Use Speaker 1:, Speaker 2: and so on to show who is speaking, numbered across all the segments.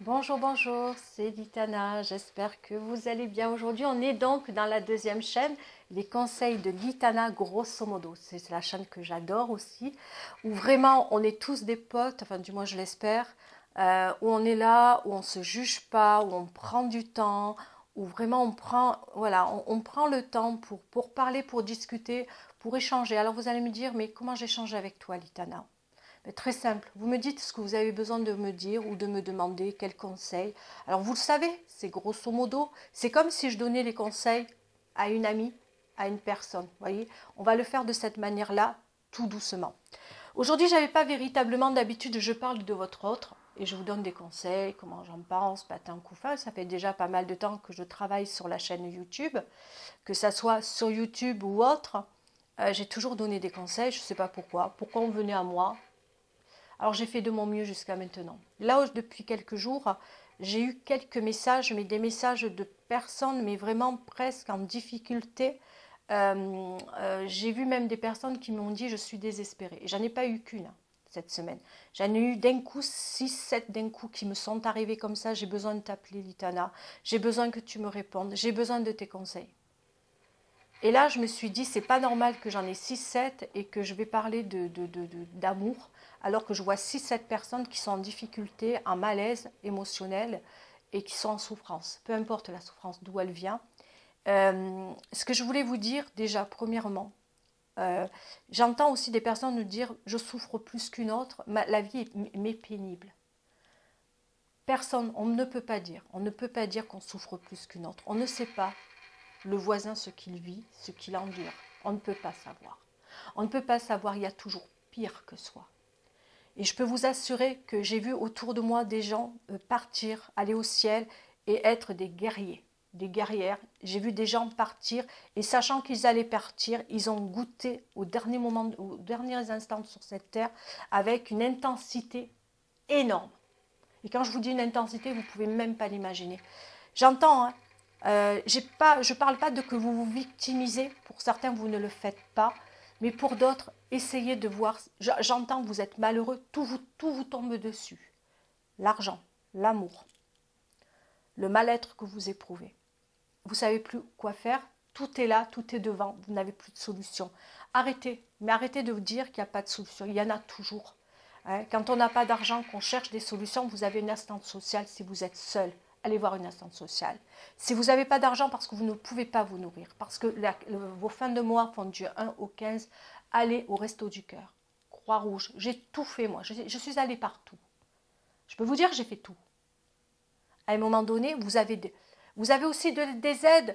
Speaker 1: Bonjour, bonjour, c'est Litana, j'espère que vous allez bien. Aujourd'hui, on est donc dans la deuxième chaîne, les conseils de Litana grosso modo. C'est la chaîne que j'adore aussi, où vraiment on est tous des potes, enfin du moins je l'espère, où on est là, où on ne se juge pas, où on prend du temps, où vraiment on prend, voilà, on prend le temps pour parler, pour discuter, pour échanger. Alors vous allez me dire, mais comment j'échange avec toi, Litana? Mais très simple, vous me dites ce que vous avez besoin de me dire ou de me demander, quel conseil. Alors vous le savez, c'est grosso modo, c'est comme si je donnais les conseils à une amie, à une personne. Vous voyez, on va le faire de cette manière-là, tout doucement. Aujourd'hui, je n'avais pas véritablement d'habitude, je parle de votre autre et je vous donne des conseils, comment j'en pense, patin couffin. Ça fait déjà pas mal de temps que je travaille sur la chaîne YouTube, que ça soit sur YouTube ou autre. J'ai toujours donné des conseils, je ne sais pas pourquoi. Pourquoi on venait à moi? Alors j'ai fait de mon mieux jusqu'à maintenant. Là, depuis quelques jours, j'ai eu quelques messages, mais des messages de personnes, mais vraiment presque en difficulté. J'ai vu même des personnes qui m'ont dit je suis désespérée. Et j'en ai pas eu qu'une cette semaine. J'en ai eu d'un coup 6, 7 d'un coup qui me sont arrivés comme ça. J'ai besoin de t'appeler, Litana. J'ai besoin que tu me répondes. J'ai besoin de tes conseils. Et là, je me suis dit, c'est pas normal que j'en ai 6-7 et que je vais parler d'amour, alors que je vois 6-7 personnes qui sont en difficulté, en malaise émotionnel et qui sont en souffrance. Peu importe la souffrance, d'où elle vient. Ce que je voulais vous dire, déjà, premièrement, j'entends aussi des personnes nous dire, je souffre plus qu'une autre, la vie m'est pénible. Personne, on ne peut pas dire qu'on souffre plus qu'une autre. On ne sait pas le voisin ce qu'il vit, ce qu'il endure. On ne peut pas savoir. On ne peut pas savoir, il y a toujours pire que soi. Et je peux vous assurer que j'ai vu autour de moi des gens partir, aller au ciel et être des guerriers, des guerrières. J'ai vu des gens partir et sachant qu'ils allaient partir, ils ont goûté au dernier moment, aux derniers instants sur cette terre avec une intensité énorme. Et quand je vous dis une intensité, vous ne pouvez même pas l'imaginer. J'entends, hein, je ne parle pas de que vous vous victimisez. Pour certains, vous ne le faites pas. Mais pour d'autres, essayez de voir. J'entends que vous êtes malheureux. Tout vous tombe dessus. L'argent, l'amour, le mal-être que vous éprouvez. Vous ne savez plus quoi faire. Tout est là, tout est devant. Vous n'avez plus de solution. Arrêtez. Mais arrêtez de vous dire qu'il n'y a pas de solution. Il y en a toujours. Hein, quand on n'a pas d'argent, qu'on cherche des solutions, vous avez une assistante sociale si vous êtes seul. Allez voir une assistante sociale. Si vous n'avez pas d'argent parce que vous ne pouvez pas vous nourrir, parce que vos fins de mois font du 1 au 15, allez au Resto du Cœur, Croix-Rouge. J'ai tout fait moi, je suis allée partout. Je peux vous dire que j'ai fait tout. À un moment donné, vous avez aussi des aides,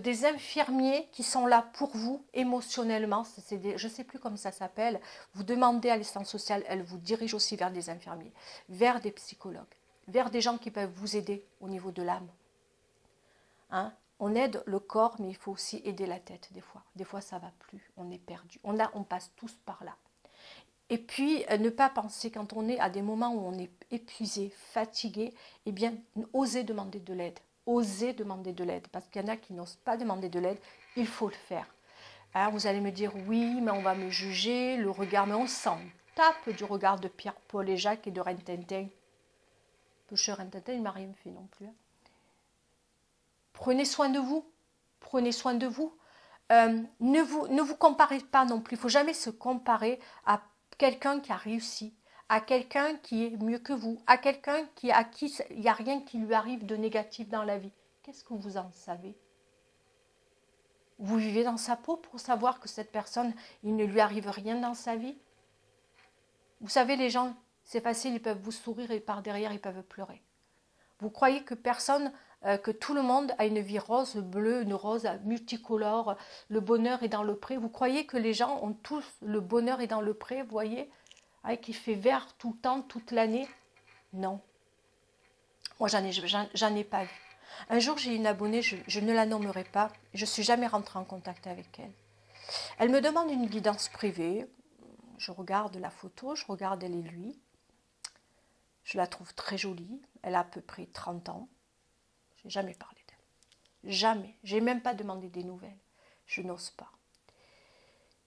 Speaker 1: des infirmiers qui sont là pour vous émotionnellement. Je ne sais plus comment ça s'appelle. Vous demandez à l'assistance sociale, elle vous dirige aussi vers des infirmiers, vers des psychologues, vers des gens qui peuvent vous aider au niveau de l'âme. Hein? On aide le corps, mais il faut aussi aider la tête des fois. Des fois, ça ne va plus, on est perdu. On passe tous par là. Et puis, ne pas penser quand on est à des moments où on est épuisé, fatigué, eh bien, oser demander de l'aide. Oser demander de l'aide. Parce qu'il y en a qui n'osent pas demander de l'aide, il faut le faire. Alors, vous allez me dire, oui, mais on va me juger, le regard, mais on s'en tape du regard de Pierre, Paul et Jacques et de Rintintin. Pêcheur Rintintin, il ne m'a rien fait non plus. Hein. Prenez soin de vous. Prenez soin de vous. Ne vous comparez pas non plus. Il ne faut jamais se comparer à quelqu'un qui a réussi, à quelqu'un qui est mieux que vous, à quelqu'un à qui il n'y a rien qui lui arrive de négatif dans la vie. Qu'est-ce que vous en savez? Vous vivez dans sa peau pour savoir que cette personne, il ne lui arrive rien dans sa vie? Vous savez, les gens, c'est facile, ils peuvent vous sourire et par derrière, ils peuvent pleurer. Vous croyez que personne, que tout le monde a une vie rose, bleue, une rose multicolore, le bonheur est dans le pré. Vous croyez que les gens ont tous le bonheur est dans le pré, vous voyez, qui fait vert tout le temps, toute l'année? Non. Moi, j'en ai pas vu. Un jour, j'ai une abonnée, je ne la nommerai pas, je ne suis jamais rentrée en contact avec elle. Elle me demande une guidance privée. Je regarde la photo, je regarde elle et lui. Je la trouve très jolie. Elle a à peu près 30 ans. Je n'ai jamais parlé d'elle. Jamais. Je n'ai même pas demandé des nouvelles. Je n'ose pas.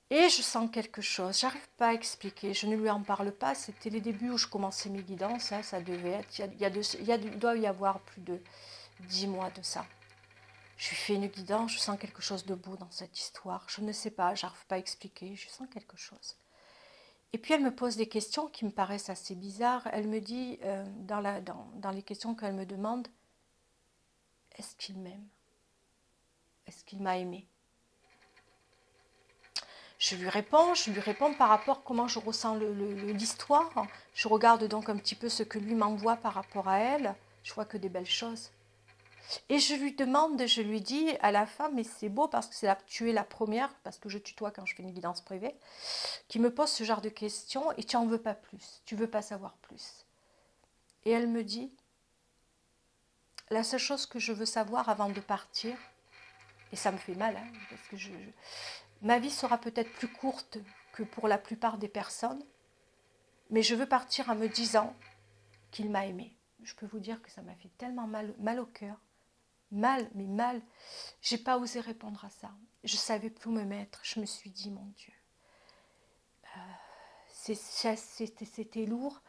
Speaker 1: Et je sens quelque chose, j'arrive pas à expliquer, je ne lui en parle pas, c'était les débuts où je commençais mes guidances, hein, ça devait être, il doit y avoir plus de 10 mois de ça. Je lui fais une guidance, je sens quelque chose de beau dans cette histoire, je ne sais pas, j'arrive pas à expliquer, je sens quelque chose. Et puis elle me pose des questions qui me paraissent assez bizarres, elle me dit, dans les questions qu'elle me demande, est-ce qu'il m'aime? Est-ce qu'il m'a aimé? Je lui réponds par rapport à comment je ressens l'histoire. Je regarde donc un petit peu ce que lui m'envoie par rapport à elle. Je vois que des belles choses. Et je lui demande, je lui dis à la fin, mais c'est beau parce que tu es la première, parce que je tutoie quand je fais une guidance privée, qui me pose ce genre de questions et tu n'en veux pas plus, tu veux pas savoir plus. Et elle me dit, la seule chose que je veux savoir avant de partir, et ça me fait mal, hein, parce que ma vie sera peut-être plus courte que pour la plupart des personnes, mais je veux partir en me disant qu'il m'a aimé. Je peux vous dire que ça m'a fait tellement mal au cœur. Mal, mais mal. J'ai pas osé répondre à ça. Je savais plus où me mettre. Je me suis dit, mon Dieu, c'était lourd.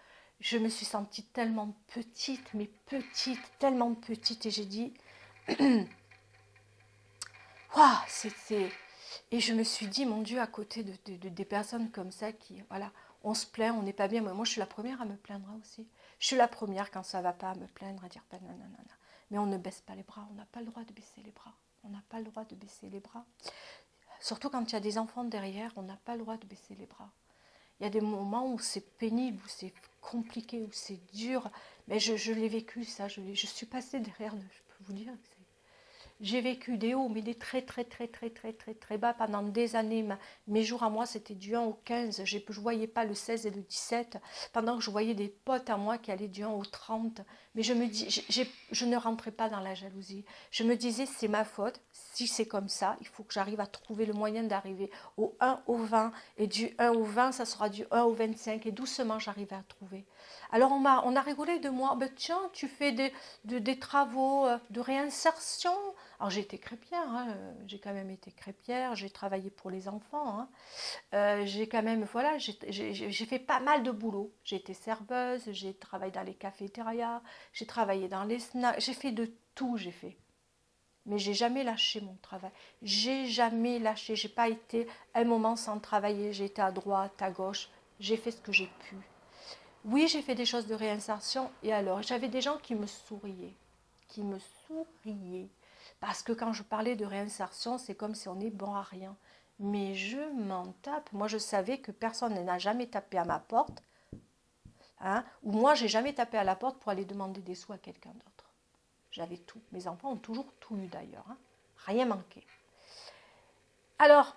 Speaker 1: Je me suis sentie tellement petite, mais petite, tellement petite. Et j'ai dit, waouh, c'était... Et je me suis dit, mon Dieu, à côté des personnes comme ça qui, voilà, on se plaint, on n'est pas bien. Moi, je suis la première à me plaindre aussi. Je suis la première, quand ça ne va pas, à me plaindre, à dire, ben, nanana. Mais on ne baisse pas les bras, on n'a pas le droit de baisser les bras. On n'a pas le droit de baisser les bras. Surtout quand il y a des enfants derrière, on n'a pas le droit de baisser les bras. Il y a des moments où c'est pénible, où c'est compliqué, où c'est dur. Mais je l'ai vécu, ça. Je suis passée derrière, je peux vous dire. J'ai vécu des hauts, mais des très très bas pendant des années. Mes jours à moi, c'était du 1 au 15. Je ne voyais pas le 16 et le 17, pendant que je voyais des potes à moi qui allaient du 1 au 30. Mais je ne rentrais pas dans la jalousie. Je me disais, c'est ma faute. Si c'est comme ça, il faut que j'arrive à trouver le moyen d'arriver au 1 au 20. Et du 1 au 20, ça sera du 1 au 25. Et doucement, j'arrivais à trouver. Alors, on a rigolé de moi. Ben, tiens, tu fais des travaux de réinsertion. Alors j'ai été crêpière, hein, j'ai quand même été crêpière, j'ai travaillé pour les enfants, hein. J'ai quand même, voilà, j'ai fait pas mal de boulot. J'ai été serveuse, j'ai travaillé dans les cafétérias, j'ai travaillé dans les snacks, j'ai fait de tout, j'ai fait. Mais j'ai jamais lâché mon travail. J'ai jamais lâché, j'ai pas été un moment sans travailler, j'ai été à droite, à gauche, j'ai fait ce que j'ai pu. Oui, j'ai fait des choses de réinsertion et alors, j'avais des gens qui me souriaient. Parce que quand je parlais de réinsertion, c'est comme si on est bon à rien. Mais je m'en tape. Moi, je savais que personne n'a jamais tapé à ma porte. Hein, ou moi, j'ai jamais tapé à la porte pour aller demander des sous à quelqu'un d'autre. J'avais tout. Mes enfants ont toujours tout eu d'ailleurs. Hein. Rien manqué. Alors,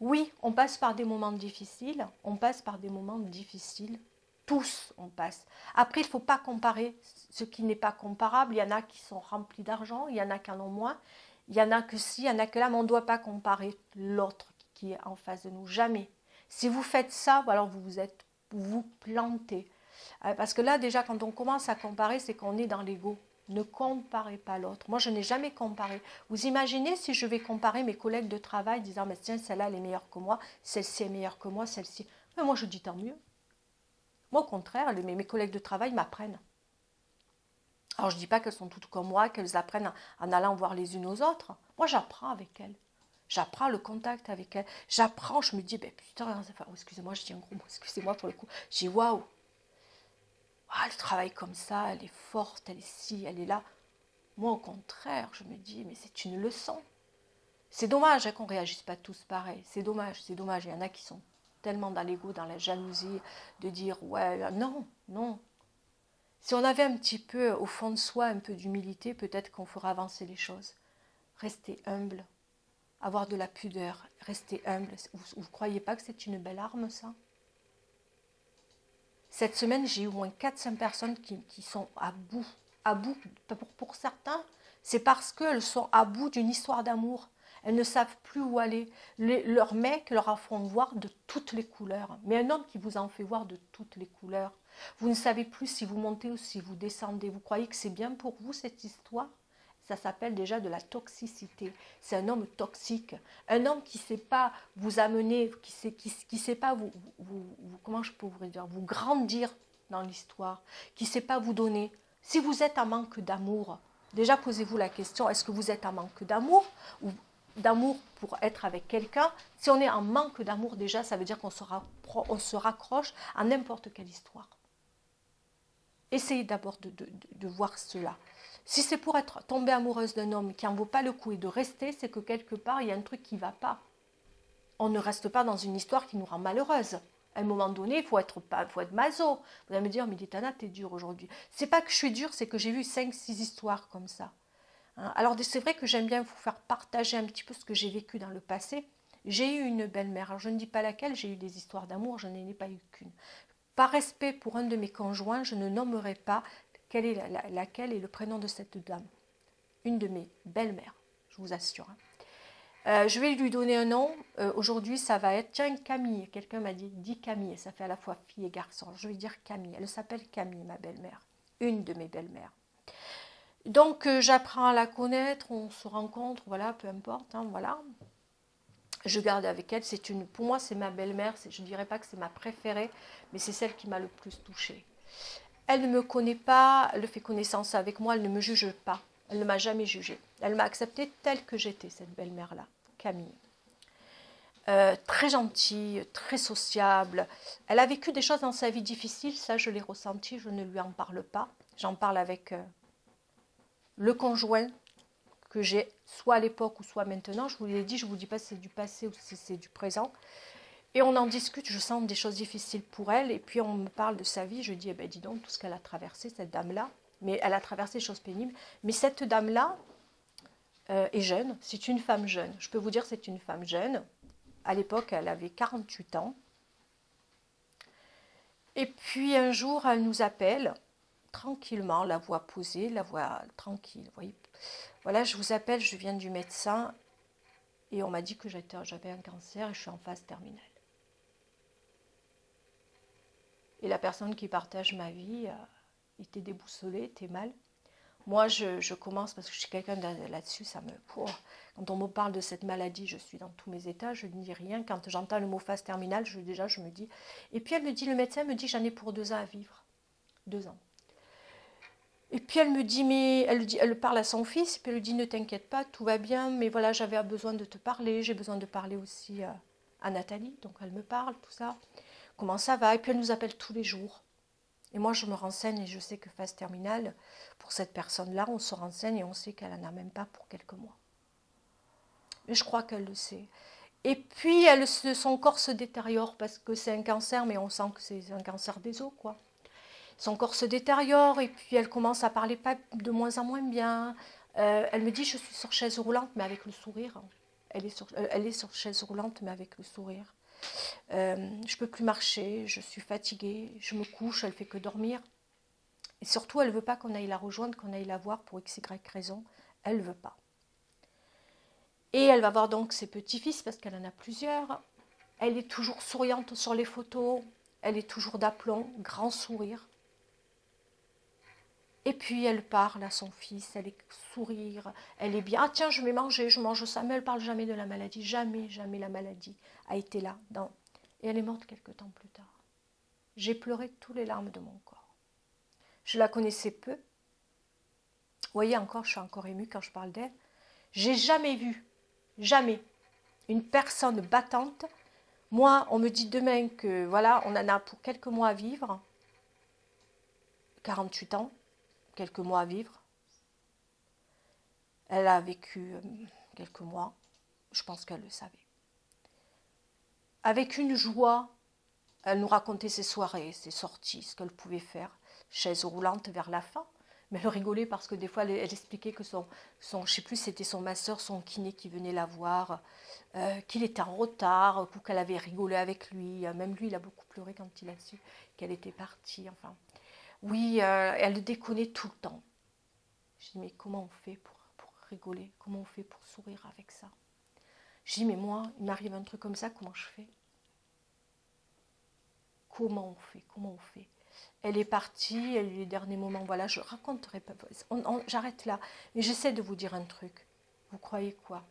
Speaker 1: oui, on passe par des moments difficiles. On passe par des moments difficiles. Tous, on passe. Après, il ne faut pas comparer ce qui n'est pas comparable. Il y en a qui sont remplis d'argent, il y en a qui en ont moins. Il y en a que si, il y en a que là, mais on ne doit pas comparer l'autre qui est en face de nous. Jamais. Si vous faites ça, alors vous plantez. Parce que là, déjà, quand on commence à comparer, c'est qu'on est dans l'ego. Ne comparez pas l'autre. Moi, je n'ai jamais comparé. Vous imaginez si je vais comparer mes collègues de travail disant, mais tiens, celle-là, elle est meilleure que moi, celle-ci est meilleure que moi, celle-ci. Mais moi, je dis tant mieux. Moi, au contraire, mes collègues de travail m'apprennent. Alors, je ne dis pas qu'elles sont toutes comme moi, qu'elles apprennent en allant voir les unes aux autres. Moi, j'apprends avec elles. J'apprends le contact avec elles. J'apprends, je me dis, ben putain, enfin, oh, excusez-moi, je dis un gros mot, excusez-moi pour le coup. Je dis, waouh, elle travaille comme ça, elle est forte, elle est ci, elle est là. Moi, au contraire, je me dis, mais c'est une leçon. C'est dommage hein, qu'on ne réagisse pas tous pareil. C'est dommage, c'est dommage. Il y en a qui sont tellement dans l'ego, dans la jalousie, de dire, ouais, non, non. Si on avait un petit peu, au fond de soi, un peu d'humilité, peut-être qu'on fera avancer les choses. Rester humble, avoir de la pudeur, rester humble. Vous ne croyez pas que c'est une belle arme, ça? Cette semaine, j'ai eu au moins 4-5 personnes qui sont à bout. À bout, pour certains, c'est parce qu'elles sont à bout d'une histoire d'amour. Elles ne savent plus où aller. Leurs mecs leur en font voir de toutes les couleurs. Mais un homme qui vous en fait voir de toutes les couleurs, vous ne savez plus si vous montez ou si vous descendez. Vous croyez que c'est bien pour vous cette histoire? ça s'appelle déjà de la toxicité. C'est un homme toxique, un homme qui ne sait pas vous amener, qui sait pas comment je pourrais dire, vous grandir dans l'histoire, qui ne sait pas vous donner. Si vous êtes en manque d'amour, déjà posez-vous la question, est-ce que vous êtes en manque d'amour ou d'amour pour être avec quelqu'un? Si on est en manque d'amour déjà, ça veut dire qu'on se raccroche à n'importe quelle histoire. Essayez d'abord de voir cela. Si c'est pour être tombée amoureuse d'un homme qui n'en vaut pas le coup et de rester, c'est que quelque part, il y a un truc qui ne va pas. On ne reste pas dans une histoire qui nous rend malheureuse. À un moment donné, il faut être maso. Vous allez me dire, mais Litana, t'es dure aujourd'hui. C'est pas que je suis dure, c'est que j'ai vu 5-6 histoires comme ça. Hein. Alors c'est vrai que j'aime bien vous faire partager un petit peu ce que j'ai vécu dans le passé. J'ai eu une belle-mère, alors je ne dis pas laquelle, j'ai eu des histoires d'amour, je n'en ai pas eu qu'une. Par respect pour un de mes conjoints, je ne nommerai pas quelle est laquelle est le prénom de cette dame. Une de mes belles-mères, je vous assure. Je vais lui donner un nom. Aujourd'hui, ça va être, tiens, Camille. Quelqu'un m'a dit Camille. Ça fait à la fois fille et garçon. Je vais dire Camille. Elle s'appelle Camille, ma belle-mère. Une de mes belles-mères. Donc, j'apprends à la connaître. On se rencontre, voilà, peu importe. Hein, voilà. Je garde avec elle. Pour moi, c'est ma belle-mère. Je ne dirais pas que c'est ma préférée, mais c'est celle qui m'a le plus touchée. Elle ne me connaît pas. Elle fait connaissance avec moi. Elle ne me juge pas. Elle ne m'a jamais jugée. Elle m'a acceptée telle que j'étais, cette belle-mère-là, Camille. Très gentille, très sociable. Elle a vécu des choses dans sa vie difficiles, ça je l'ai ressenti, je ne lui en parle pas. J'en parle avec le conjoint que j'ai, soit à l'époque ou soit maintenant. Je vous l'ai dit, je ne vous dis pas si c'est du passé ou si c'est du présent. Et on en discute, je sens des choses difficiles pour elle. Et puis on me parle de sa vie, je dis, eh ben, dis donc, tout ce qu'elle a traversé, cette dame-là. Mais elle a traversé des choses pénibles. Mais cette dame-là est jeune, c'est une femme jeune. Je peux vous dire, c'est une femme jeune. À l'époque, elle avait 48 ans. Et puis un jour, elle nous appelle, tranquillement, la voix posée, la voix tranquille. Vous voyez, voilà, je vous appelle, je viens du médecin et on m'a dit que j'avais un cancer et je suis en phase terminale. Et la personne qui partage ma vie était déboussolée, était mal. Moi, je commence, parce que je suis quelqu'un là-dessus, quand on me parle de cette maladie, je suis dans tous mes états, je ne dis rien. Quand j'entends le mot phase terminale, je me dis... Et puis le médecin me dit, j'en ai pour 2 ans à vivre. 2 ans. Et puis elle me dit, mais elle parle à son fils, puis elle lui dit, ne t'inquiète pas, tout va bien, mais voilà, j'avais besoin de te parler, j'ai besoin de parler aussi à Nathalie, donc elle me parle, tout ça. Comment ça va? Et puis elle nous appelle tous les jours. Et moi, je me renseigne et je sais que phase terminale, pour cette personne-là, on se renseigne et on sait qu'elle n'en a même pas pour quelques mois. Mais je crois qu'elle le sait. Et puis, son corps se détériore parce que c'est un cancer, mais on sent que c'est un cancer des os, quoi. Son corps se détériore et puis elle commence à parler pas de moins en moins bien. Elle me dit, je suis sur chaise roulante, mais avec le sourire. Elle est sur chaise roulante, mais avec le sourire. Je peux plus marcher, je suis fatiguée, je me couche, elle fait que dormir. Et surtout, elle ne veut pas qu'on aille la rejoindre, qu'on aille la voir pour x, y raison. Elle ne veut pas. Et elle va voir donc ses petits-fils, parce qu'elle en a plusieurs. Elle est toujours souriante sur les photos. Elle est toujours d'aplomb, grand sourire. Et puis elle parle à son fils, elle est sourire, elle est bien. Ah tiens, je vais manger, je mange ça. Mais elle ne parle jamais de la maladie. Jamais, jamais la maladie a été là. Et elle est morte quelque temps plus tard. J'ai pleuré tous les larmes de mon corps. Je la connaissais peu. Vous voyez, je suis encore émue quand je parle d'elle. J'ai jamais vu, jamais, une personne battante. Moi, on me dit demain que, voilà, on en a pour quelques mois à vivre. 48 ans, quelques mois à vivre. Elle a vécu quelques mois. Je pense qu'elle le savait. Avec une joie, elle nous racontait ses soirées, ses sorties, ce qu'elle pouvait faire. Chaise roulante vers la fin. Mais elle rigolait parce que des fois, elle expliquait que je ne sais plus, c'était son masseur, son kiné qui venait la voir, qu'il était en retard, qu'elle avait rigolé avec lui. Même lui, il a beaucoup pleuré quand il a su qu'elle était partie. Enfin, oui, elle déconnait tout le temps. Je dis, mais comment on fait pour rigoler? Comment on fait pour sourire avec ça? Je dis, mais moi, il m'arrive un truc comme ça, comment je fais? Comment on fait? Comment on fait? Elle est partie, elle a eu les derniers moments. Voilà, je raconterai pas. J'arrête là. Mais j'essaie de vous dire un truc. Vous croyez quoi?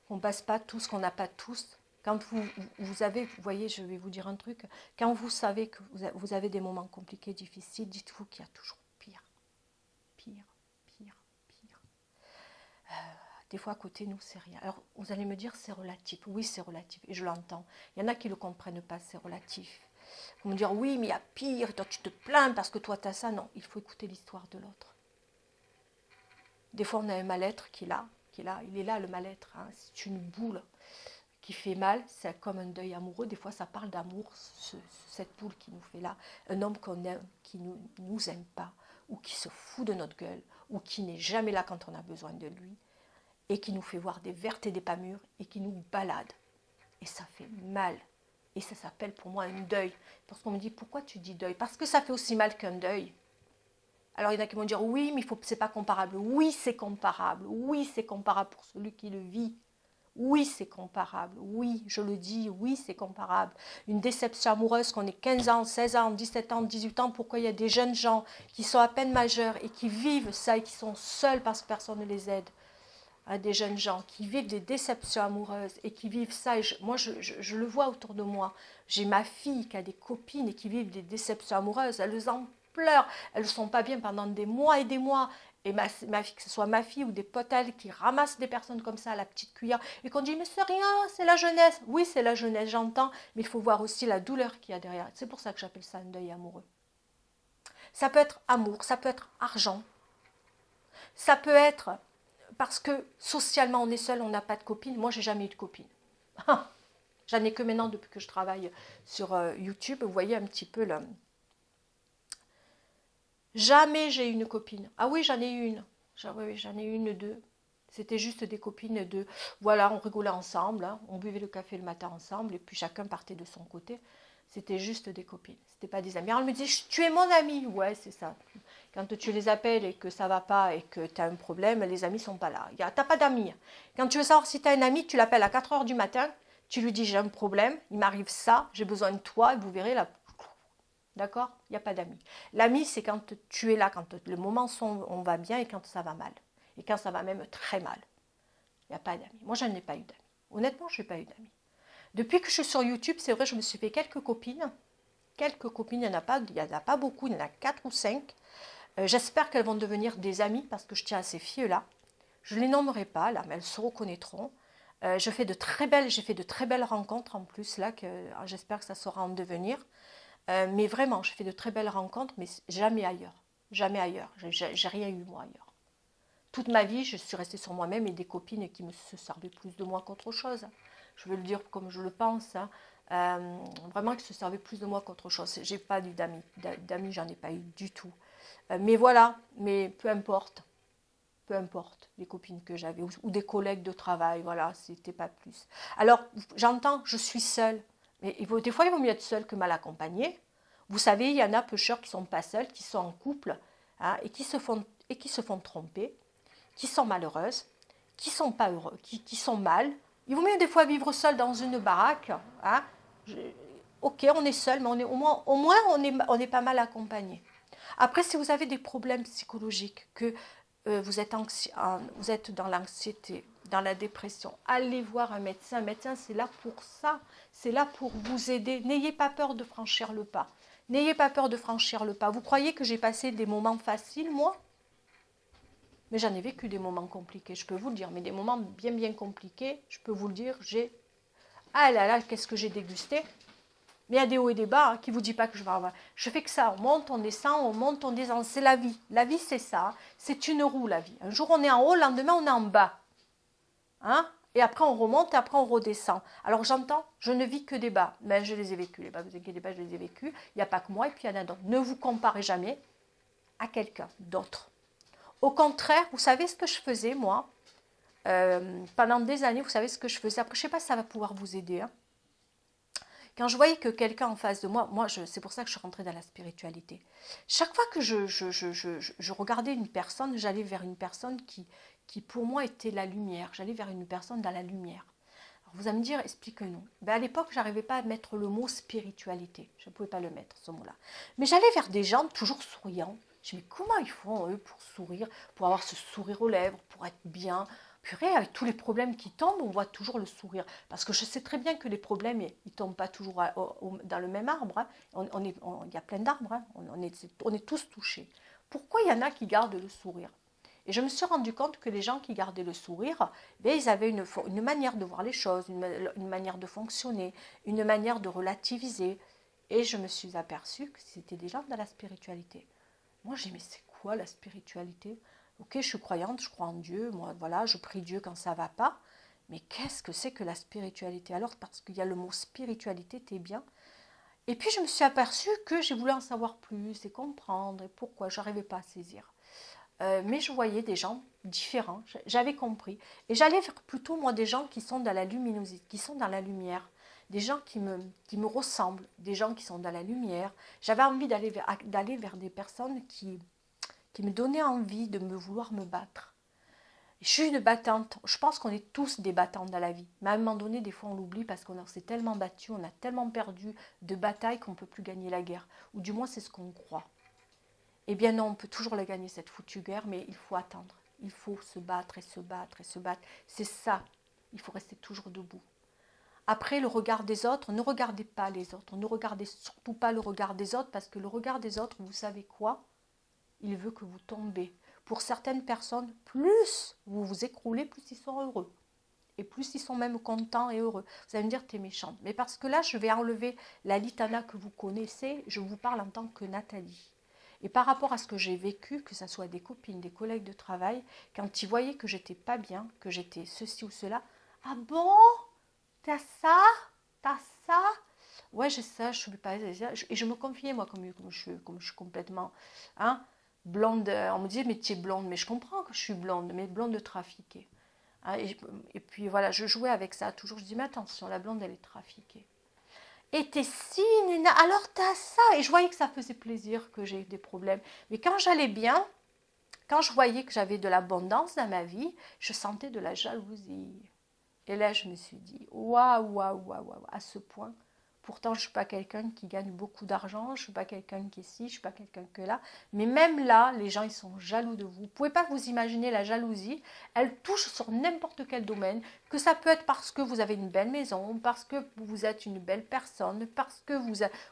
Speaker 1: Qu'on passe pas tous, qu'on n'a pas tous. Quand vous avez, vous voyez, je vais vous dire un truc. Quand vous savez que vous avez des moments compliqués, difficiles, dites-vous qu'il y a toujours pire, pire, pire, pire. Des fois, à côté, nous, c'est rien. Alors, vous allez me dire, c'est relatif. Oui, c'est relatif. Et je l'entends. Il y en a qui ne le comprennent pas, c'est relatif. Vous me dire, oui, mais il y a pire. Toi, tu te plains parce que toi, tu as ça. Non, il faut écouter l'histoire de l'autre. Des fois, on a un mal-être qui est là. Il est là, le mal-être. Hein. C'est une boule qui fait mal. C'est comme un deuil amoureux. Des fois, ça parle d'amour, cette boule qui nous fait là. Un homme qu'on aime, qui ne nous aime pas, ou qui se fout de notre gueule, ou qui n'est jamais là quand on a besoin de lui, et qui nous fait voir des vertes et des pas mûres, et qui nous balade. Et ça fait mal. Et ça s'appelle pour moi un deuil. Parce qu'on me dit, pourquoi tu dis deuil? Parce que ça fait aussi mal qu'un deuil. Alors il y en a qui vont dire, oui, mais c'est pas comparable. Oui, c'est comparable. Oui, c'est comparable pour celui qui le vit. Oui, c'est comparable. Oui, je le dis, oui, c'est comparable. Une déception amoureuse, qu'on ait 15 ans, 16 ans, 17 ans, 18 ans, pourquoi il y a des jeunes gens qui sont à peine majeurs et qui vivent ça et qui sont seuls parce que personne ne les aide? Des jeunes gens qui vivent des déceptions amoureuses et qui vivent ça. Et moi, je le vois autour de moi. J'ai ma fille qui a des copines et qui vivent des déceptions amoureuses. Elles en pleurent. Elles ne sont pas bien pendant des mois et des mois. Et ma fille, que ce soit ma fille ou des potes à elle qui ramassent des personnes comme ça à la petite cuillère et qu'on dit mais c'est rien, c'est la jeunesse. Oui, c'est la jeunesse, j'entends, mais il faut voir aussi la douleur qu'il y a derrière. C'est pour ça que j'appelle ça un deuil amoureux. Ça peut être amour, ça peut être argent, ça peut être parce que socialement on est seul, on n'a pas de copine. Moi, j'ai jamais eu de copine. J'en ai que maintenant depuis que je travaille sur YouTube. Vous voyez un petit peu là. Jamais j'ai eu une copine. Ah oui, j'en ai eu une. Oui, j'en ai eu une, deux. C'était juste des copines de... Voilà, on rigolait ensemble, hein, on buvait le café le matin ensemble, et puis chacun partait de son côté. C'était juste des copines, c'était pas des amis. Alors, elle me disait, tu es mon ami. Ouais, c'est ça. Quand tu les appelles et que ça va pas et que tu as un problème, les amis sont pas là. Tu n'as pas d'amis. Quand tu veux savoir si tu as un ami, tu l'appelles à 4 heures du matin, tu lui dis, j'ai un problème, il m'arrive ça, j'ai besoin de toi, et vous verrez, là, d'accord, il n'y a pas d'amis. L'ami, c'est quand tu es là, quand le moment on va bien et quand ça va mal. Et quand ça va même très mal. Il n'y a pas d'amis. Moi, je n'ai pas eu d'amis. Honnêtement, je n'ai pas eu d'amis. Depuis que je suis sur YouTube, c'est vrai, je me suis fait quelques copines. Quelques copines, il n'y en a pas beaucoup, il y en a 4 ou 5. J'espère qu'elles vont devenir des amies parce que je tiens à ces filles-là. Je ne les nommerai pas, là, mais elles se reconnaîtront. J'ai fait de très belles rencontres en plus, là, que j'espère que ça saura en devenir. Mais vraiment, j'ai fait de très belles rencontres, mais jamais ailleurs. Jamais ailleurs. J'ai rien eu, moi, ailleurs. Toute ma vie, je suis restée sur moi-même et des copines qui me se servaient plus de moi qu'autre chose. Je vais le dire comme je le pense. Hein. Vraiment, qui se servaient plus de moi qu'autre chose. J'ai pas eu d'amis. D'amis, j'en ai pas eu du tout. Mais voilà, mais peu importe. Peu importe, les copines que j'avais ou des collègues de travail, voilà, c'était pas plus. Alors, j'entends, je suis seule. Mais des fois, il vaut mieux être seule que mal accompagnée. Vous savez, il y en a pêcheurs qui ne sont pas seuls, qui sont en couple hein, et qui se font tromper, qui sont malheureuses, qui sont pas heureux, qui sont mal. Il vaut mieux des fois vivre seul dans une baraque. Hein. Ok, on est seul, mais au moins on est pas mal accompagné. Après, si vous avez des problèmes psychologiques, que vous êtes dans l'anxiété, dans la dépression, allez voir un médecin. Un médecin, c'est là pour ça. C'est là pour vous aider. N'ayez pas peur de franchir le pas. N'ayez pas peur de franchir le pas. Vous croyez que j'ai passé des moments faciles, moi? Mais j'en ai vécu des moments compliqués, je peux vous le dire. Mais des moments bien compliqués, je peux vous le dire, ah là là, qu'est-ce que j'ai dégusté. Mais il y a des hauts et des bas, hein, qui ne vous dit pas que je vais avoir. Je fais que ça, on monte, on descend, c'est la vie. La vie, c'est ça, hein. C'est une roue, la vie. Un jour, on est en haut, le lendemain, on est en bas. Hein? Et après, on remonte, et après, on redescend. Alors, j'entends, je ne vis que des bas. Mais je les ai vécus, les bas, vous inquiétez pas, je les ai vécus. Il n'y a pas que moi, et puis il y en a d'autres. Ne vous comparez jamais à quelqu'un d'autre. Au contraire, vous savez ce que je faisais, moi pendant des années, vous savez ce que je faisais. Après, je ne sais pas si ça va pouvoir vous aider, hein. Quand je voyais que quelqu'un en face de moi, c'est pour ça que je suis rentrée dans la spiritualité. Chaque fois que je regardais une personne, j'allais vers une personne qui pour moi était la lumière. J'allais vers une personne dans la lumière. Alors Vous allez me dire, explique-nous. Ben, à l'époque, je n'arrivais pas à mettre le mot spiritualité. Je ne pouvais pas le mettre, ce mot-là. Mais j'allais vers des gens toujours souriants. Je me dis, comment ils font, eux, pour sourire, pour avoir ce sourire aux lèvres, pour être bien. Purée, avec tous les problèmes qui tombent, on voit toujours le sourire. Parce que je sais très bien que les problèmes, ils ne tombent pas toujours dans le même arbre. Hein. Il y a plein d'arbres. Hein. On est tous touchés. Pourquoi il y en a qui gardent le sourire? Et je me suis rendu compte que les gens qui gardaient le sourire, bien, ils avaient une manière de voir les choses, une manière de fonctionner, une manière de relativiser. Et je me suis aperçue que c'était des gens de la spiritualité. Moi, j'ai dit, mais c'est quoi la spiritualité? Ok, je suis croyante, je crois en Dieu, moi, voilà, je prie Dieu quand ça ne va pas. Mais qu'est-ce que c'est que la spiritualité? Alors, parce qu'il y a le mot spiritualité, t'es bien. Et puis, je me suis aperçue que j'ai voulu en savoir plus et comprendre et pourquoi, je n'arrivais pas à saisir. Mais je voyais des gens différents, j'avais compris. Et j'allais vers plutôt, moi, des gens qui sont dans la luminosité, qui sont dans la lumière, des gens qui me ressemblent, des gens qui sont dans la lumière. J'avais envie d'aller vers des personnes qui me donnaient envie de me vouloir me battre. Je suis une battante, je pense qu'on est tous des battants dans la vie, mais à un moment donné, des fois on l'oublie parce qu'on s'est tellement battu, on a tellement perdu de batailles qu'on ne peut plus gagner la guerre, ou du moins c'est ce qu'on croit. Eh bien non, on peut toujours la gagner cette foutue guerre, mais il faut attendre. Il faut se battre et se battre et se battre. C'est ça, il faut rester toujours debout. Après, le regard des autres, ne regardez pas les autres. Ne regardez surtout pas le regard des autres, parce que le regard des autres, vous savez quoi? Il veut que vous tombez. Pour certaines personnes, plus vous vous écroulez, plus ils sont heureux. Et plus ils sont même contents et heureux. Vous allez me dire, t'es méchante. Mais parce que là, je vais enlever la Litana que vous connaissez, je vous parle en tant que Nathalie. Et par rapport à ce que j'ai vécu, que ce soit des copines, des collègues de travail, quand ils voyaient que j'étais pas bien, que j'étais ceci ou cela, ah bon? T'as ça? T'as ça? Ouais, j'ai ça, je suis pas. Et je me confiais, moi, comme je suis complètement blonde. On me disait, mais tu es blonde. Mais je comprends que je suis blonde, mais blonde trafiquée. Hein, et puis voilà, je jouais avec ça toujours. Je dis, mais attention, la blonde, elle est trafiquée. Et t'es si, Nina, alors t'as ça. Et je voyais que ça faisait plaisir que j'ai eu des problèmes. Mais quand j'allais bien, quand je voyais que j'avais de l'abondance dans ma vie, je sentais de la jalousie. Et là, je me suis dit, waouh, waouh, waouh, waouh, à ce point. Pourtant, je ne suis pas quelqu'un qui gagne beaucoup d'argent, je ne suis pas quelqu'un qui est ci, je ne suis pas quelqu'un que là. Mais même là, les gens, ils sont jaloux de vous. Vous ne pouvez pas vous imaginer la jalousie. Elle touche sur n'importe quel domaine. Que ça peut être parce que vous avez une belle maison, parce que vous êtes une belle personne, parce que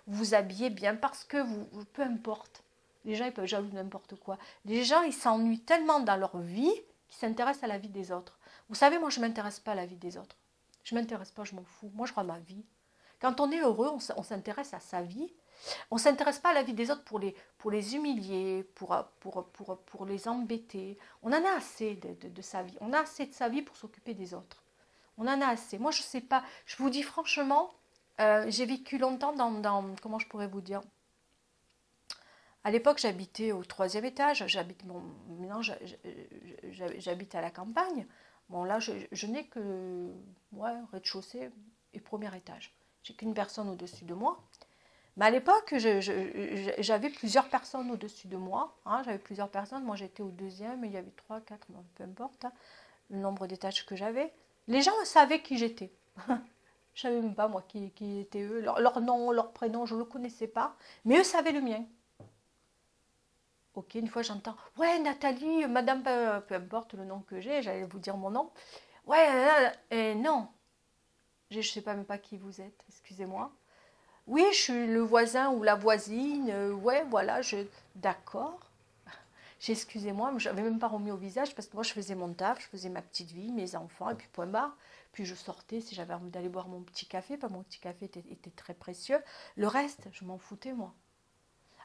Speaker 1: vous habillez bien, parce que vous... Peu importe. Les gens, ils peuvent être jaloux de n'importe quoi. Les gens, ils s'ennuient tellement dans leur vie qu'ils s'intéressent à la vie des autres. Vous savez, moi, je ne m'intéresse pas à la vie des autres. Je ne m'intéresse pas, je m'en fous. Moi, je crois à ma vie. Quand on est heureux, on s'intéresse à sa vie. On ne s'intéresse pas à la vie des autres pour les humilier, pour les embêter. On en a assez de sa vie. On a assez de sa vie pour s'occuper des autres. On en a assez. Moi, je ne sais pas. Je vous dis franchement, j'ai vécu longtemps comment je pourrais vous dire. À l'époque, j'habitais au 3e étage. Maintenant, j'habite à la campagne. Bon, là, je n'ai que rez-de-chaussée et 1er étage. J'ai qu'une personne au-dessus de moi. Mais à l'époque, j'avais plusieurs personnes au-dessus de moi. Hein, j'avais plusieurs personnes. Moi, j'étais au 2e. Il y avait 3, 4, peu importe, hein, le nombre d'étages que j'avais. Les gens savaient qui j'étais. Je ne savais même pas, moi, qui étaient eux. Leur nom, leur prénom, je ne le connaissais pas. Mais eux savaient le mien. Ok, une fois j'entends, ouais Nathalie, madame, peu importe le nom que j'ai, j'allais vous dire mon nom. Ouais, non, je ne sais pas même pas qui vous êtes, excusez-moi. Oui, je suis le voisin ou la voisine, ouais, voilà, d'accord. Excusez-moi, mais je n'avais même pas remis au visage parce que moi je faisais mon taf, je faisais ma petite vie, mes enfants, et puis point barre. Puis je sortais si j'avais envie d'aller boire mon petit café, pas mon petit café était très précieux. Le reste, je m'en foutais moi.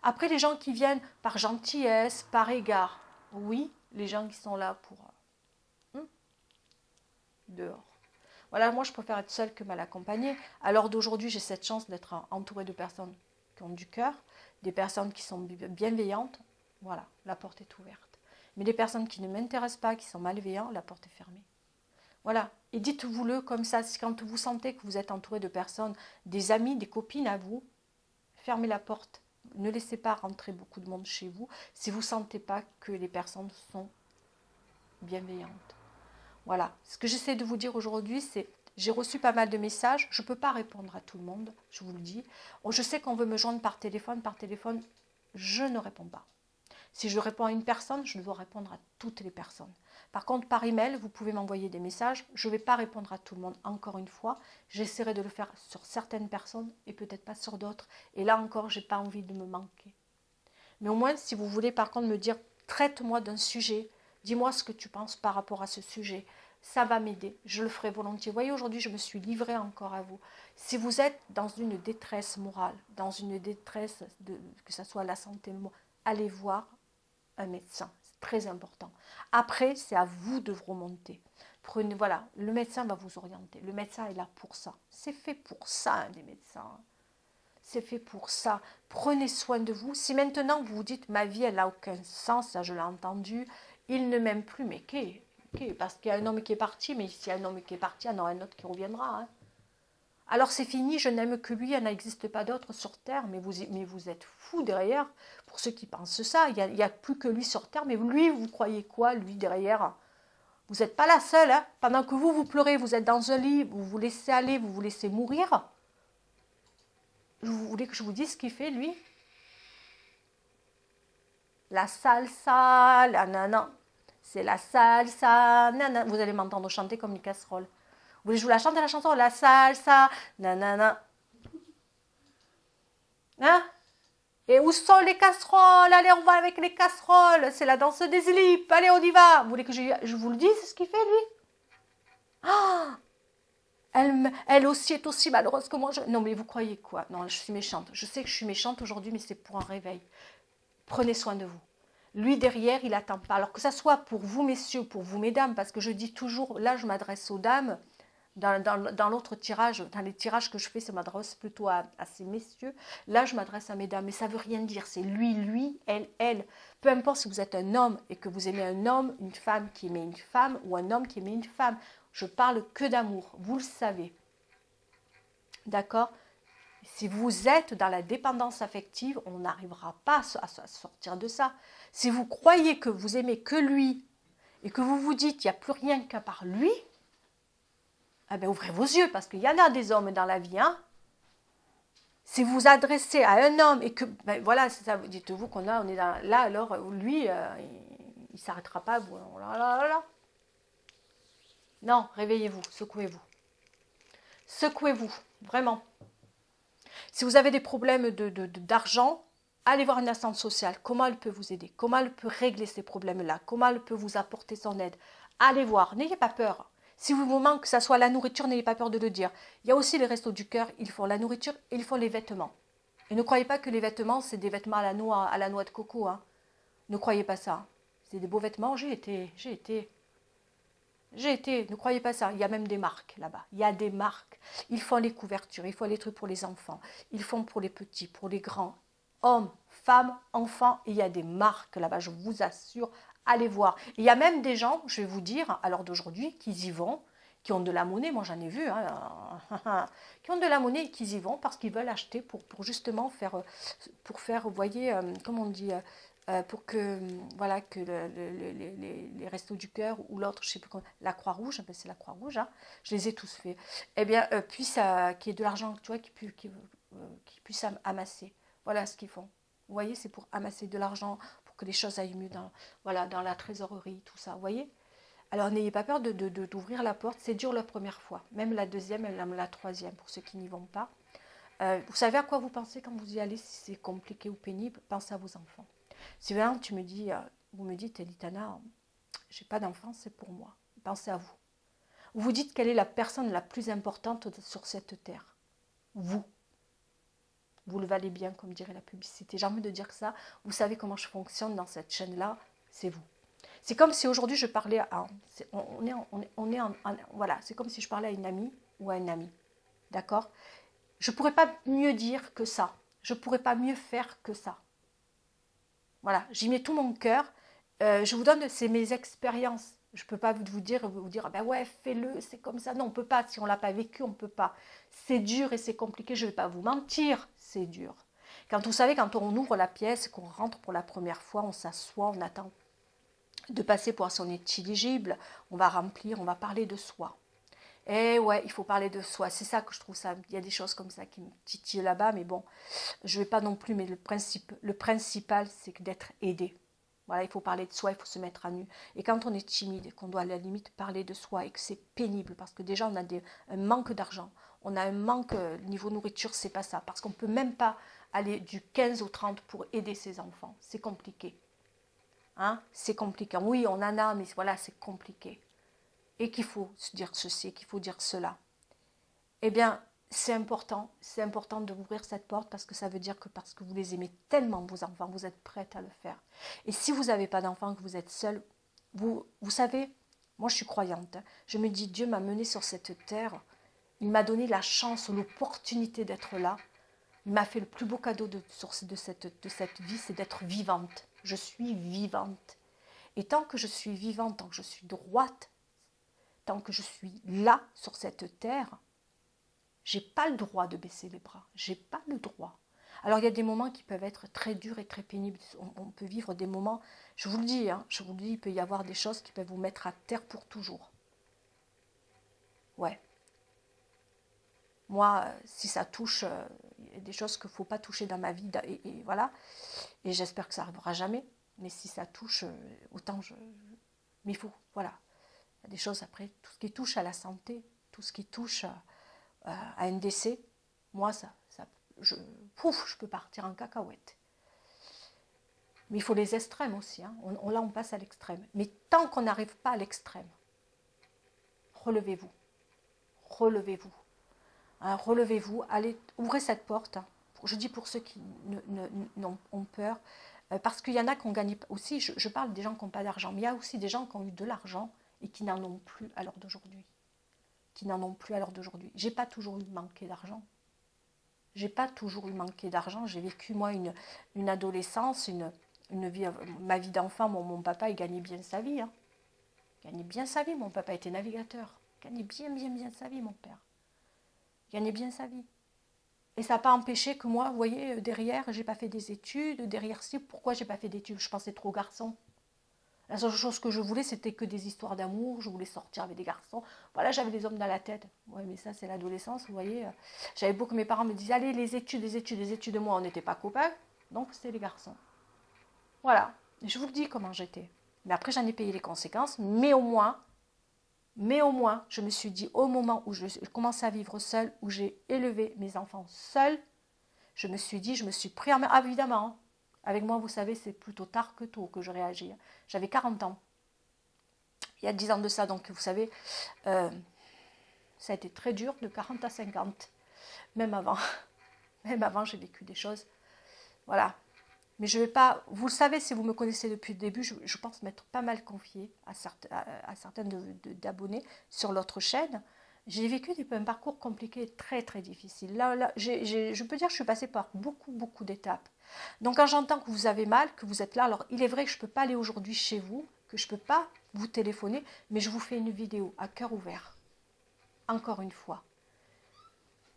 Speaker 1: Après, les gens qui viennent par gentillesse, par égard, oui, les gens qui sont là pour dehors. Voilà, moi je préfère être seule que mal accompagnée. À l'heure d'aujourd'hui, j'ai cette chance d'être entourée de personnes qui ont du cœur, des personnes qui sont bienveillantes. Voilà, la porte est ouverte. Mais des personnes qui ne m'intéressent pas, qui sont malveillantes, la porte est fermée. Voilà, et dites-vous-le comme ça, quand vous sentez que vous êtes entouré de personnes, des amis, des copines à vous, fermez la porte. Ne laissez pas rentrer beaucoup de monde chez vous si vous ne sentez pas que les personnes sont bienveillantes. Voilà, ce que j'essaie de vous dire aujourd'hui, c'est J'ai reçu pas mal de messages. Je ne peux pas répondre à tout le monde, je vous le dis. Je sais qu'on veut me joindre par téléphone. Par téléphone, je ne réponds pas. Si je réponds à une personne, je dois répondre à toutes les personnes. Par contre, par email, vous pouvez m'envoyer des messages. Je ne vais pas répondre à tout le monde. Encore une fois, j'essaierai de le faire sur certaines personnes et peut-être pas sur d'autres. Et là encore, je n'ai pas envie de me manquer. Mais au moins, si vous voulez par contre me dire, traite-moi d'un sujet, dis-moi ce que tu penses par rapport à ce sujet, ça va m'aider, je le ferai volontiers. Vous voyez, aujourd'hui, je me suis livrée encore à vous. Si vous êtes dans une détresse morale, dans une détresse, que ce soit la santé, allez voir un médecin, c'est très important. Après, c'est à vous de vous remonter. Prenez, voilà, le médecin va vous orienter. Le médecin est là pour ça. C'est fait pour ça, hein, des médecins. C'est fait pour ça. Prenez soin de vous. Si maintenant vous vous dites, ma vie, elle n'a aucun sens, ça je l'ai entendu, il ne m'aime plus, mais qu'est parce qu'il y a un homme qui est parti, mais s'il y a un homme qui est parti, il y en aura un autre qui reviendra. Hein. Alors c'est fini, je n'aime que lui, il n'existe pas d'autre sur Terre, mais vous êtes fous derrière, pour ceux qui pensent ça, il n'y a plus que lui sur Terre, mais lui, vous croyez quoi, lui derrière? Vous n'êtes pas la seule, hein. Pendant que vous pleurez, vous êtes dans un lit, vous vous laissez aller, vous vous laissez mourir. Vous voulez que je vous dise ce qu'il fait, lui? La salsa, la nana. C'est la salsa, nana. Vous allez m'entendre chanter comme une casserole. Vous voulez que je vous la chante, la chanson? La salsa, nanana. Hein? Et où sont les casseroles? Allez, on va avec les casseroles. C'est la danse des slips. Allez, on y va. Vous voulez que je vous le dise, ce qu'il fait, lui? Ah! Elle aussi est aussi malheureuse que moi. Non, mais vous croyez quoi? Non, je suis méchante. Je sais que je suis méchante aujourd'hui, mais c'est pour un réveil. Prenez soin de vous. Lui, derrière, il n'attend pas. Alors que ça soit pour vous, messieurs, pour vous, mesdames, parce que je dis toujours, là, je m'adresse aux dames. Dans l'autre tirage, dans les tirages que je fais, ça m'adresse plutôt à ces messieurs. Là, je m'adresse à mesdames, mais ça ne veut rien dire. C'est lui, elle. Peu importe si vous êtes un homme et que vous aimez un homme, une femme qui aimait une femme, ou un homme qui aimait une femme. Je parle que d'amour, vous le savez. D'accord? Si vous êtes dans la dépendance affective, on n'arrivera pas à sortir de ça. Si vous croyez que vous aimez que lui et que vous vous dites qu'il n'y a plus rien qu'à part lui, eh bien, ouvrez vos yeux parce qu'il y en a des hommes dans la vie. Hein. Si vous vous adressez à un homme et que, ben voilà, c'est ça, dites-vous qu'on on est là, alors lui, il ne s'arrêtera pas. Oh là là là là. Non, réveillez-vous, secouez-vous. Secouez-vous, vraiment. Si vous avez des problèmes d'argent, allez voir une assistante sociale. Comment elle peut vous aider? Comment elle peut régler ces problèmes-là? Comment elle peut vous apporter son aide? Allez voir, n'ayez pas peur. Si vous vous manque, que ce soit la nourriture, n'ayez pas peur de le dire. Il y a aussi les restos du cœur, ils font la nourriture et ils font les vêtements. Et ne croyez pas que les vêtements, c'est des vêtements à la noix de coco. Hein. Ne croyez pas ça. C'est des beaux vêtements, ne croyez pas ça, il y a même des marques là-bas, il y a des marques. Ils font les couvertures, ils font les trucs pour les enfants, ils font pour les petits, pour les grands, hommes, femmes, enfants, et il y a des marques là-bas, je vous assure, allez voir. Il y a même des gens, je vais vous dire, à l'heure d'aujourd'hui, qui y vont, qui ont de la monnaie, moi j'en ai vu, hein, qui ont de la monnaie et qui y vont parce qu'ils veulent acheter pour justement faire, vous voyez, comment on dit, pour que, voilà, que les Restos du Cœur ou l'autre, je sais plus comment, la Croix-Rouge, ben c'est la Croix-Rouge, hein, je les ai tous faits, eh bien, puisse, qu'il y ait de l'argent, tu vois, qui puisse amasser. Voilà ce qu'ils font. Vous voyez, c'est pour amasser de l'argent, pour que les choses aillent mieux dans, voilà, dans la trésorerie, tout ça, vous voyez. Alors, n'ayez pas peur d'ouvrir la porte, c'est dur la première fois, même la deuxième, même la troisième, pour ceux qui n'y vont pas. Vous savez à quoi vous pensez quand vous y allez, si c'est compliqué ou pénible, pensez à vos enfants. Si vraiment vous me dites, Elitana, j'ai pas d'enfant, c'est pour moi. Pensez à vous. Vous dites quelle est la personne la plus importante sur cette terre. Vous. Vous le valez bien, comme dirait la publicité. J'ai envie de dire ça. Vous savez comment je fonctionne dans cette chaîne-là, c'est vous. C'est comme si aujourd'hui je parlais à... voilà, c'est comme si je parlais à une amie ou à un ami. D'accord? Je ne pourrais pas mieux dire que ça. Je ne pourrais pas mieux faire que ça. Voilà, j'y mets tout mon cœur. Je vous donne, c'est mes expériences. Je ne peux pas vous dire, ah ben ouais, fais-le, c'est comme ça. Non, on ne peut pas. Si on ne l'a pas vécu, on ne peut pas. C'est dur et c'est compliqué, je ne vais pas vous mentir, c'est dur. Quand vous savez, quand on ouvre la pièce, qu'on rentre pour la première fois, on s'assoit, on attend de passer pour son est éligible, on va remplir, on va parler de soi. Et ouais, il faut parler de soi. C'est ça que je trouve ça. Il y a des choses comme ça qui me titillent là-bas, mais bon, je ne vais pas non plus. Mais le principal, c'est que d'être aidé. Voilà, il faut parler de soi, il faut se mettre à nu. Et quand on est timide, qu'on doit à la limite parler de soi et que c'est pénible, parce que déjà on a un manque d'argent, on a un manque niveau nourriture, c'est pas ça. Parce qu'on ne peut même pas aller du 15 au 30 pour aider ses enfants. C'est compliqué. Hein, c'est compliqué. Oui, on en a, mais voilà, c'est compliqué. Et qu'il faut se dire ceci, qu'il faut dire cela. Eh bien, c'est important de ouvrir cette porte parce que ça veut dire que parce que vous les aimez tellement, vos enfants, vous êtes prête à le faire. Et si vous n'avez pas d'enfants, que vous êtes seul, vous savez, moi je suis croyante, hein, je me dis Dieu m'a menée sur cette terre, il m'a donné la chance, l'opportunité d'être là, il m'a fait le plus beau cadeau de cette vie, c'est d'être vivante. Je suis vivante. Et tant que je suis vivante, tant que je suis droite, tant que je suis là sur cette terre, j'ai pas le droit de baisser les bras. J'ai pas le droit. Alors il y a des moments qui peuvent être très durs et très pénibles. On peut vivre des moments, je vous le dis, hein, je vous le dis, il peut y avoir des choses qui peuvent vous mettre à terre pour toujours. Ouais. Moi, si ça touche, il y a des choses qu'il ne faut pas toucher dans ma vie, et voilà. Et j'espère que ça n'arrivera jamais. Mais si ça touche, autant je... Mais il faut, voilà. Il y a des choses après, tout ce qui touche à la santé, tout ce qui touche à un décès, moi, je peux partir en cacahuète. Mais il faut les extrêmes aussi. Hein. Là, on passe à l'extrême. Mais tant qu'on n'arrive pas à l'extrême, relevez-vous. Relevez-vous. Hein, relevez-vous. Allez, ouvrez cette porte. Hein. Je dis pour ceux qui ont peur. Parce qu'il y en a qui ont gagné aussi. Je parle des gens qui n'ont pas d'argent. Mais il y a aussi des gens qui ont eu de l'argent et qui n'en ont plus à l'heure d'aujourd'hui. J'ai pas toujours eu manqué d'argent. J'ai pas toujours eu manqué d'argent. J'ai vécu, moi, une adolescence, une vie, ma vie d'enfant. Mon papa, il gagnait bien sa vie. Hein. Il gagnait bien sa vie. Mon papa était navigateur. Il gagnait bien sa vie, mon père. Il gagnait bien sa vie. Et ça n'a pas empêché que moi, vous voyez, derrière, j'ai pas fait des études. Derrière, si, pourquoi j'ai pas fait d'études? Je pensais trop garçon. La seule chose que je voulais, c'était que des histoires d'amour. Je voulais sortir avec des garçons. Voilà, j'avais des hommes dans la tête. Oui, mais ça, c'est l'adolescence, vous voyez. J'avais beau que mes parents me disaient, allez, les études. Moi, on n'était pas copains. Donc, c'était les garçons. Voilà. Et je vous le dis comment j'étais. Mais après, j'en ai payé les conséquences. Mais au moins, je me suis dit, au moment où je commençais à vivre seule, où j'ai élevé mes enfants seuls, je me suis dit, je me suis pris en main. Ah, évidemment, avec moi, vous savez, c'est plutôt tard que tôt que je réagis. J'avais 40 ans. Il y a 10 ans de ça, donc vous savez, ça a été très dur de 40 à 50. Même avant. Même avant, j'ai vécu des choses. Voilà. Mais je ne vais pas... Vous le savez, si vous me connaissez depuis le début, je pense m'être pas mal confiée à certains d'abonnés sur l'autre chaîne. J'ai vécu un parcours compliqué et très, très difficile. Là, je peux dire que je suis passée par beaucoup d'étapes. Donc, quand j'entends que vous avez mal, que vous êtes là, alors il est vrai que je ne peux pas aller aujourd'hui chez vous, que je ne peux pas vous téléphoner, mais je vous fais une vidéo à cœur ouvert. Encore une fois.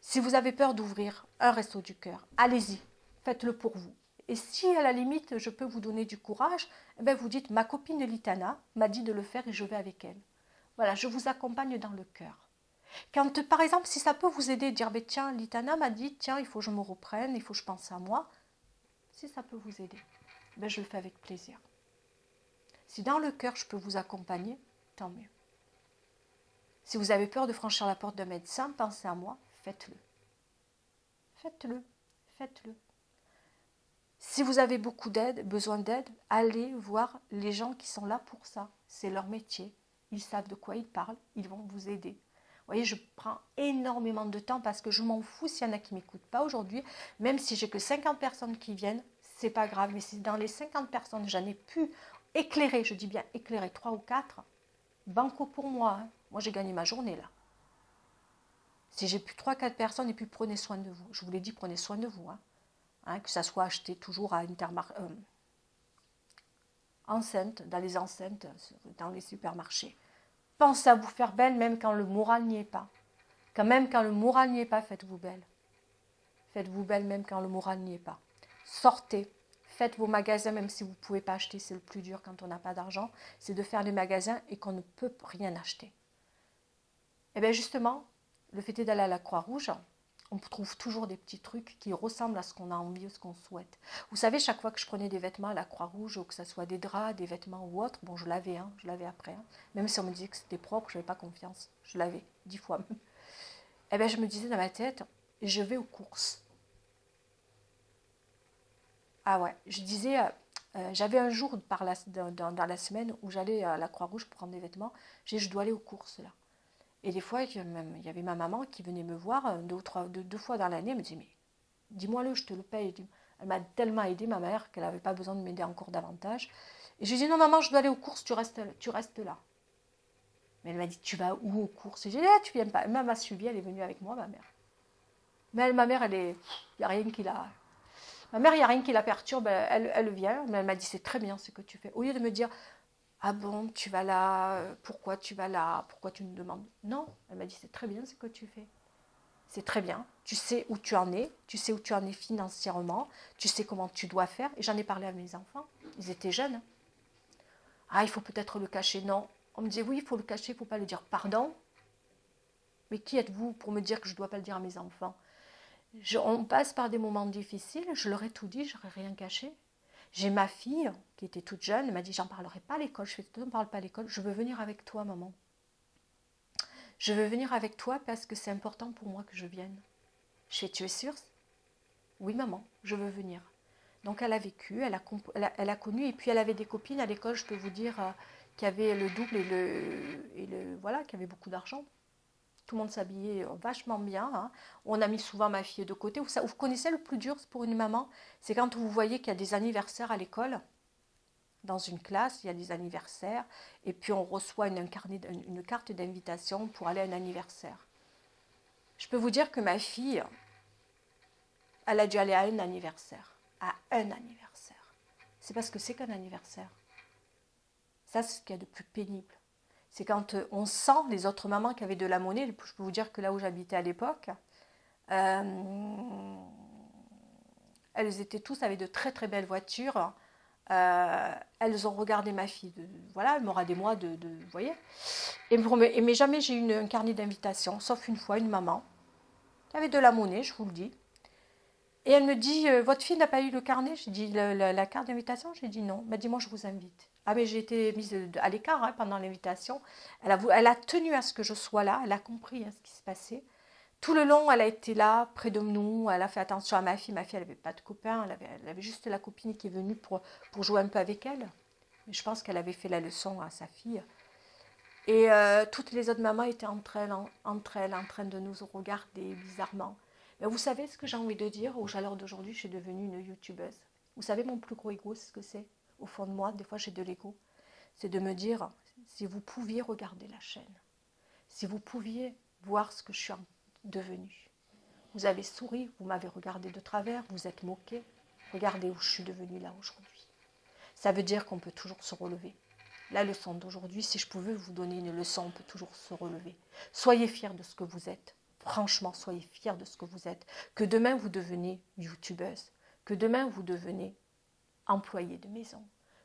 Speaker 1: Si vous avez peur d'ouvrir un resto du cœur, allez-y, faites-le pour vous. Et si à la limite je peux vous donner du courage, eh bien, vous dites ma copine Litana m'a dit de le faire et je vais avec elle. Voilà, je vous accompagne dans le cœur. Quand par exemple, si ça peut vous aider, dire tiens, Litana m'a dit tiens, il faut que je me reprenne, il faut que je pense à moi. Si ça peut vous aider, ben, je le fais avec plaisir. Si dans le cœur je peux vous accompagner, tant mieux. Si vous avez peur de franchir la porte d'un médecin, pensez à moi, faites-le. Faites-le, faites-le. Si vous avez besoin d'aide, allez voir les gens qui sont là pour ça. C'est leur métier. Ils savent de quoi ils parlent. Ils vont vous aider. Vous voyez, je prends énormément de temps parce que je m'en fous s'il y en a qui ne m'écoutent pas aujourd'hui. Même si j'ai que 50 personnes qui viennent, c'est pas grave. Mais si dans les 50 personnes, j'en ai pu éclairer, je dis bien éclairer 3 ou 4, banco pour moi. Hein. Moi, j'ai gagné ma journée là. Si j'ai plus 3-4 personnes, et puis prenez soin de vous. Je vous l'ai dit, prenez soin de vous. Hein, que ça soit acheté toujours à enceinte, dans les enceintes, dans les supermarchés. Pensez à vous faire belle même quand le moral n'y est pas. Même quand le moral n'y est pas, faites-vous belle. Faites-vous belle même quand le moral n'y est pas. Sortez, faites vos magasins même si vous ne pouvez pas acheter. C'est le plus dur quand on n'a pas d'argent. C'est de faire les magasins et qu'on ne peut rien acheter. Et bien justement, le fait est d'aller à la Croix-Rouge, on trouve toujours des petits trucs qui ressemblent à ce qu'on a envie ou ce qu'on souhaite. Vous savez, chaque fois que je prenais des vêtements à la Croix-Rouge, ou que ce soit des draps, des vêtements ou autre, bon, je lavais après. Hein. Même si on me disait que c'était propre, je n'avais pas confiance. Je lavais 10 fois même. Et bien, je me disais dans ma tête, je vais aux courses. Ah ouais, je disais, j'avais un jour dans la semaine où j'allais à la Croix-Rouge pour prendre des vêtements. J'ai dit, je dois aller aux courses là. Et des fois, il y avait ma maman qui venait me voir deux fois dans l'année. Elle me disait, mais dis-moi-le, je te le paye. Elle m'a tellement aidée, ma mère, qu'elle n'avait pas besoin de m'aider encore davantage. Et je lui ai dit, non, maman, je dois aller aux courses, tu restes là. Mais elle m'a dit, tu vas où aux courses? Et j'ai dit, ah, tu viens pas. Elle m'a suivie, elle est venue avec moi, ma mère. Mais elle, ma mère, il n'y a rien qui la... Ma mère, il n'y a rien qui la perturbe, elle vient, mais elle m'a dit, c'est très bien ce que tu fais. Au lieu de me dire, ah bon, tu vas là, pourquoi tu vas là, pourquoi tu me demandes? Non, elle m'a dit, c'est très bien ce que tu fais. C'est très bien, tu sais où tu en es, tu sais où tu en es financièrement, tu sais comment tu dois faire. Et j'en ai parlé à mes enfants, ils étaient jeunes. Ah, il faut peut-être le cacher, non. On me disait, oui, il faut le cacher, il ne faut pas le dire. Pardon? Mais qui êtes-vous pour me dire que je ne dois pas le dire à mes enfants? On passe par des moments difficiles, je leur ai tout dit, je n'aurais rien caché. J'ai ma fille qui était toute jeune, elle m'a dit, j'en parlerai pas à l'école. Je fais, tu ne parles pas à l'école, je veux venir avec toi, maman. Je veux venir avec toi parce que c'est important pour moi que je vienne. Je fais, tu es sûre? Oui, maman, je veux venir. Donc elle a vécu, elle a connu, et puis elle avait des copines à l'école, je peux vous dire, qui avaient le double voilà, qui avaient beaucoup d'argent. Tout le monde s'habillait vachement bien. Hein. On a mis souvent ma fille de côté. Vous connaissez le plus dur pour une maman? C'est quand vous voyez qu'il y a des anniversaires à l'école. Dans une classe, il y a des anniversaires. Et puis on reçoit une carte d'invitation pour aller à un anniversaire. Je peux vous dire que ma fille, elle a dû aller à un anniversaire. À un anniversaire. C'est parce que c'est qu'un anniversaire. Ça, c'est ce qu'il y a de plus pénible. C'est quand on sent les autres mamans qui avaient de la monnaie. Je peux vous dire que là où j'habitais à l'époque, elles étaient tous avec de très très belles voitures. Elles ont regardé ma fille. Voilà, elle m'aura des mois vous voyez. Mais jamais j'ai eu un carnet d'invitation, sauf une fois, une maman qui avait de la monnaie, je vous le dis. Et elle me dit, votre fille n'a pas eu le carnet? J'ai dit, la carte d'invitation? J'ai dit non. Elle m'a dit, moi je vous invite. Ah mais j'ai été mise à l'écart hein, pendant l'invitation. Elle a tenu à ce que je sois là, elle a compris hein, ce qui se passait. Tout le long, elle a été là, près de nous, elle a fait attention à ma fille. Ma fille, elle n'avait pas de copain, elle avait juste la copine qui est venue pour jouer un peu avec elle. Mais je pense qu'elle avait fait la leçon à sa fille. Et toutes les autres mamans étaient entre elles, en train de nous regarder bizarrement. Mais vous savez ce que j'ai envie de dire? À l'heure d'aujourd'hui, je suis devenue une youtubeuse. Vous savez, mon plus gros ego, c'est ce que c'est? Au fond de moi, des fois, j'ai de l'ego. C'est de me dire, si vous pouviez regarder la chaîne, si vous pouviez voir ce que je suis devenue. Vous avez souri, vous m'avez regardé de travers, vous êtes moqué. Regardez où je suis devenue là aujourd'hui. Ça veut dire qu'on peut toujours se relever. La leçon d'aujourd'hui, si je pouvais vous donner une leçon, on peut toujours se relever. Soyez fiers de ce que vous êtes. Franchement, soyez fiers de ce que vous êtes. Que demain, vous devenez youtubeuse. Que demain, vous devenez employée de maison.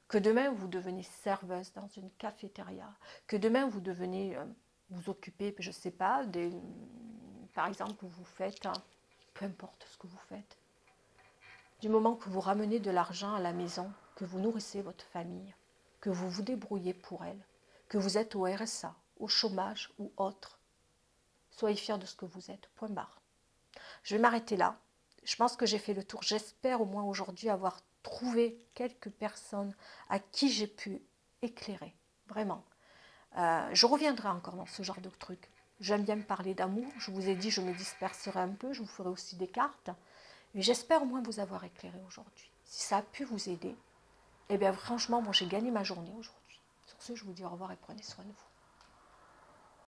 Speaker 1: Que demain, vous devenez serveuse dans une cafétéria. Que demain, vous devenez, vous occupez, je ne sais pas, par exemple, vous faites, peu importe ce que vous faites. Du moment que vous ramenez de l'argent à la maison, que vous nourrissez votre famille, que vous vous débrouillez pour elle, que vous êtes au RSA, au chômage ou autre, soyez fiers de ce que vous êtes, point barre. Je vais m'arrêter là. Je pense que j'ai fait le tour. J'espère au moins aujourd'hui avoir trouvé quelques personnes à qui j'ai pu éclairer, vraiment. Je reviendrai encore dans ce genre de truc. J'aime bien me parler d'amour. Je vous ai dit, je me disperserai un peu. Je vous ferai aussi des cartes. Mais j'espère au moins vous avoir éclairé aujourd'hui. Si ça a pu vous aider, eh bien franchement, moi j'ai gagné ma journée aujourd'hui. Sur ce, je vous dis au revoir et prenez soin de vous.